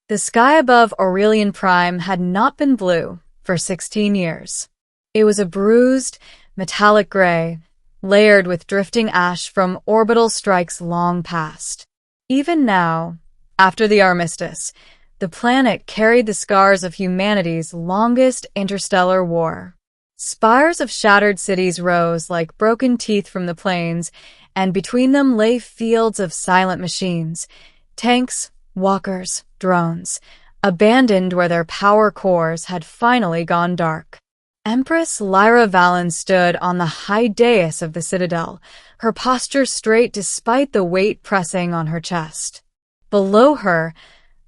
The sky above Aurelian Prime had not been blue for 16 years. It was a bruised, metallic gray, layered with drifting ash from orbital strikes long past. Even now, after the armistice, the planet carried the scars of humanity's longest interstellar war. Spires of shattered cities rose like broken teeth from the plains, and between them lay fields of silent machines, tanks, walkers, drones, abandoned where their power cores had finally gone dark. Empress Lyra Valen stood on the high dais of the citadel, her posture straight despite the weight pressing on her chest. Below her,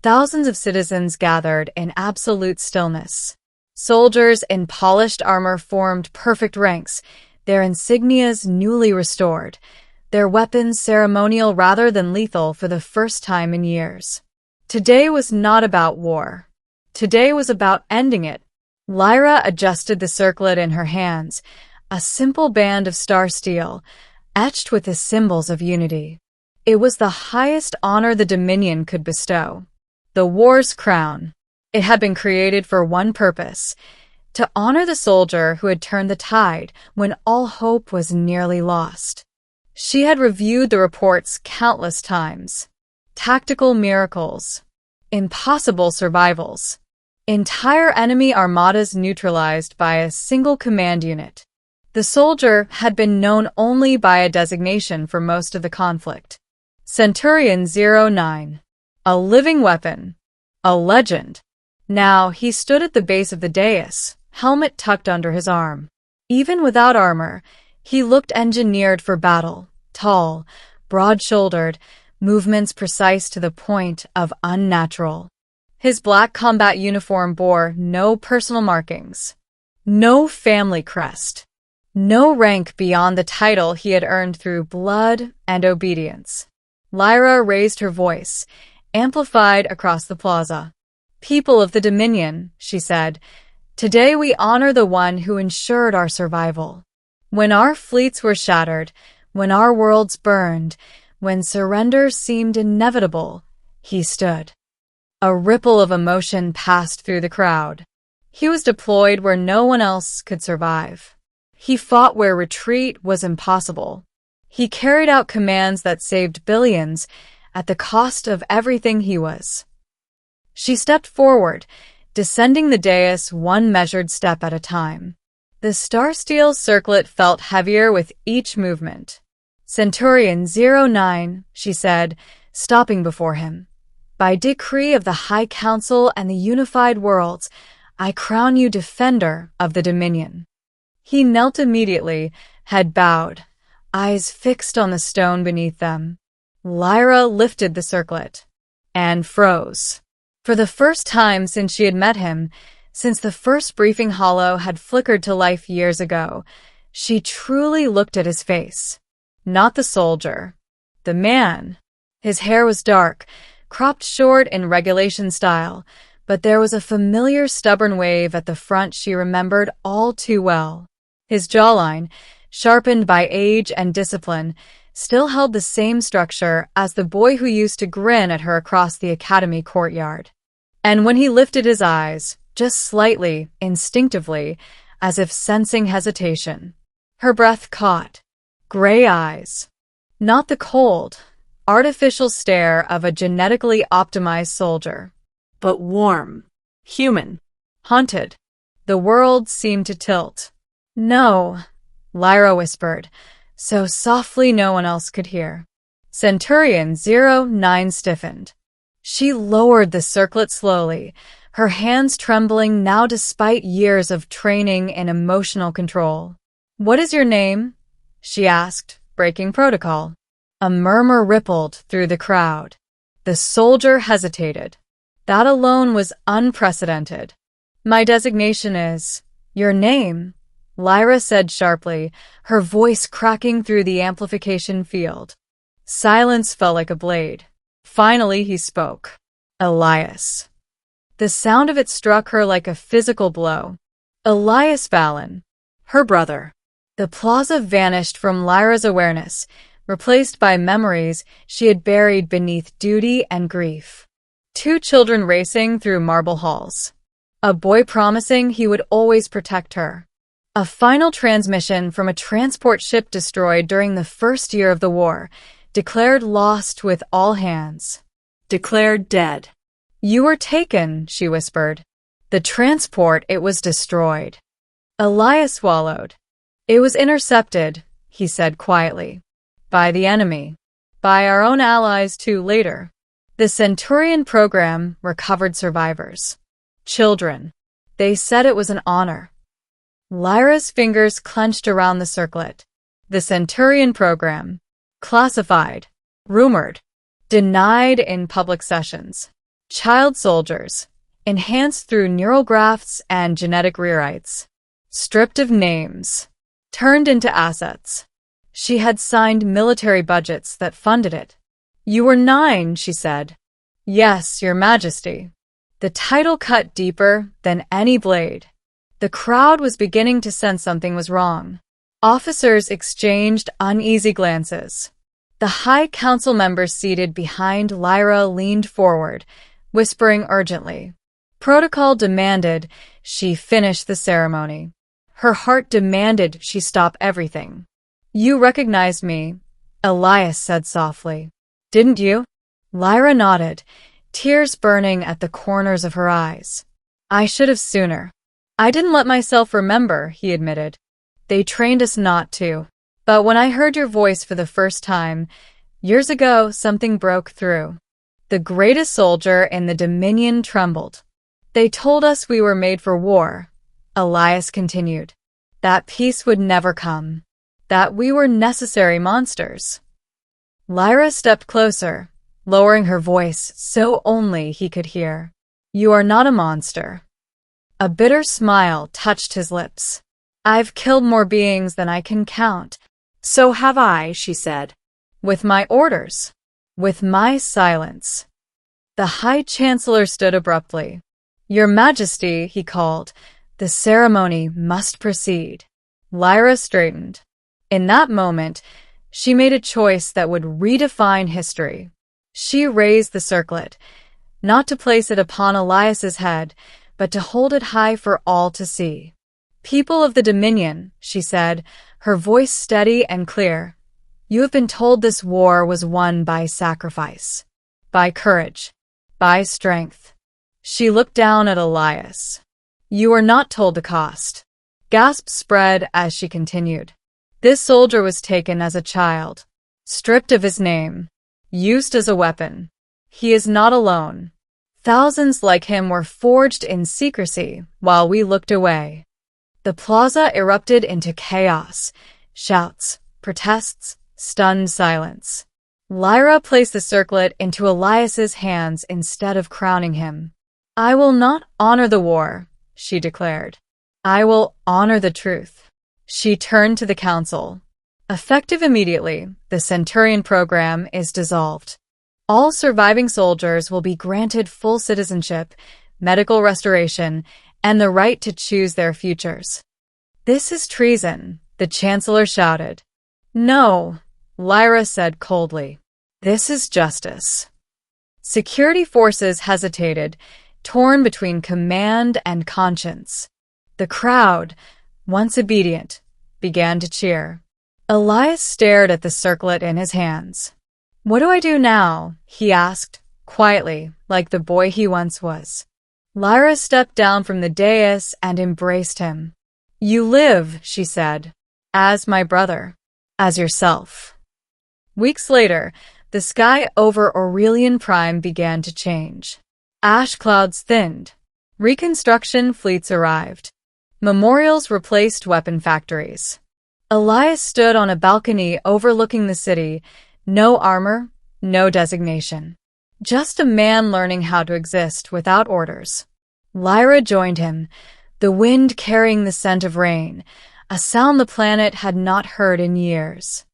thousands of citizens gathered in absolute stillness. Soldiers in polished armor formed perfect ranks, their insignias newly restored, their weapons ceremonial rather than lethal for the first time in years. Today was not about war. Today was about ending it. Lyra adjusted the circlet in her hands, a simple band of star steel, etched with the symbols of unity. It was the highest honor the Dominion could bestow. The war's crown. It had been created for one purpose, to honor the soldier who had turned the tide when all hope was nearly lost. She had reviewed the reports countless times. Tactical miracles. Impossible survivals. Entire enemy armadas neutralized by a single command unit. The soldier had been known only by a designation for most of the conflict. Centurion 09. A living weapon. A legend. Now he stood at the base of the dais, helmet tucked under his arm. Even without armor, he looked engineered for battle, tall, broad-shouldered, movements precise to the point of unnatural. His black combat uniform bore no personal markings, no family crest, no rank beyond the title he had earned through blood and obedience. Lyra raised her voice, amplified across the plaza. "People of the Dominion," she said, "today we honor the one who ensured our survival. When our fleets were shattered, when our worlds burned, when surrender seemed inevitable, he stood." A ripple of emotion passed through the crowd. He was deployed where no one else could survive. He fought where retreat was impossible. He carried out commands that saved billions at the cost of everything he was. She stepped forward, descending the dais one measured step at a time. The star-steel circlet felt heavier with each movement. "Centurion 09, she said, stopping before him. "By decree of the High Council and the unified worlds, I crown you defender of the Dominion." He knelt immediately, head bowed, eyes fixed on the stone beneath them. Lyra lifted the circlet and froze. For the first time since she had met him, since the first briefing hollow had flickered to life years ago, she truly looked at his face. Not the soldier. The man. His hair was dark, cropped short in regulation style, but there was a familiar stubborn wave at the front she remembered all too well. His jawline, sharpened by age and discipline, still held the same structure as the boy who used to grin at her across the academy courtyard. And when he lifted his eyes, just slightly, instinctively, as if sensing hesitation, her breath caught. Gray eyes. Not the cold, artificial stare of a genetically optimized soldier, but warm, human, haunted. The world seemed to tilt. "No," Lyra whispered, so softly no one else could hear. Centurion 09 stiffened. She lowered the circlet slowly, her hands trembling now despite years of training in emotional control. "What is your name?" she asked, breaking protocol. A murmur rippled through the crowd. The soldier hesitated. That alone was unprecedented. "My designation is..." "Your name," Lyra said sharply, her voice cracking through the amplification field. Silence fell like a blade. Finally he spoke. "Elias." The sound of it struck her like a physical blow. Elias Valen. Her brother. The plaza vanished from Lyra's awareness, replaced by memories she had buried beneath duty and grief. Two children racing through marble halls. A boy promising he would always protect her. A final transmission from a transport ship destroyed during the first year of the war, declared lost with all hands. Declared dead. You were taken, she whispered. The transport, it was destroyed. Elias swallowed. It was intercepted, he said quietly. By the enemy. By our own allies too later. The Centurion program recovered survivors. Children. They said it was an honor. Lyra's fingers clenched around the circlet. The Centurion program. Classified. Rumored. Denied in public sessions. Child soldiers. Enhanced through neural grafts and genetic rewrites. Stripped of names. Turned into assets. She had signed military budgets that funded it. You were 9, she said. Yes, Your Majesty. The title cut deeper than any blade. The crowd was beginning to sense something was wrong. Officers exchanged uneasy glances. The High Council members seated behind Lyra leaned forward, whispering urgently. Protocol demanded she finish the ceremony. Her heart demanded she stop everything. You recognized me, Elias said softly. Didn't you? Lyra nodded, tears burning at the corners of her eyes. I should have sooner. I didn't let myself remember, he admitted. They trained us not to. But when I heard your voice for the first time, years ago, something broke through. The greatest soldier in the Dominion trembled. They told us we were made for war, Elias continued. That peace would never come. That we were necessary monsters. Lyra stepped closer, lowering her voice so only he could hear. You are not a monster. A bitter smile touched his lips. I've killed more beings than I can count. So have I, she said. With my orders. With my silence. The High Chancellor stood abruptly. Your Majesty, he called. The ceremony must proceed. Lyra straightened. In that moment, she made a choice that would redefine history. She raised the circlet, not to place it upon Elias's head, but to hold it high for all to see. People of the Dominion, she said, her voice steady and clear. You have been told this war was won by sacrifice, by courage, by strength. She looked down at Elias. You were not told the cost. Gasps spread as she continued. This soldier was taken as a child, stripped of his name, used as a weapon. He is not alone. Thousands like him were forged in secrecy while we looked away. The plaza erupted into chaos, shouts, protests, stunned silence. Lyra placed the circlet into Elias's hands instead of crowning him. I will not honor the war, she declared. I will honor the truth. She turned to the council. Effective immediately, the Centurion program is dissolved. All surviving soldiers will be granted full citizenship, medical restoration, and the right to choose their futures. This is treason, the Chancellor shouted. No, Lyra said coldly. This is justice. Security forces hesitated, torn between command and conscience. The crowd, once obedient, began to cheer. Elias stared at the circlet in his hands. What do I do now? He asked, quietly, like the boy he once was. Lyra stepped down from the dais and embraced him. You live, she said, as my brother, as yourself. Weeks later, the sky over Aurelian Prime began to change. Ash clouds thinned. Reconstruction fleets arrived. Memorials replaced weapon factories. Elias stood on a balcony overlooking the city, no armor, no designation. Just a man learning how to exist without orders. Lyra joined him, the wind carrying the scent of rain, a sound the planet had not heard in years.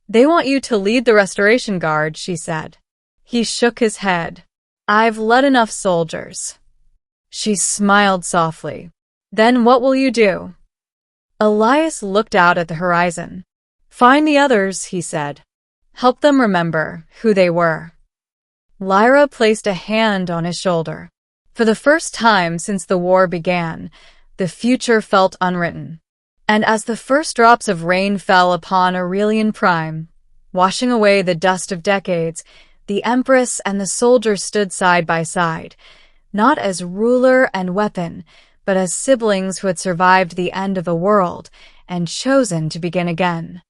They want you to lead the Restoration Guard, she said. He shook his head. I've led enough soldiers. She smiled softly. Then what will you do? Elias looked out at the horizon. Find the others, he said. Help them remember who they were. Lyra placed a hand on his shoulder. For the first time since the war began, the future felt unwritten. And as the first drops of rain fell upon Aurelian Prime, washing away the dust of decades, the Empress and the soldier stood side by side, not as ruler and weapon, but as siblings who had survived the end of a world and chosen to begin again.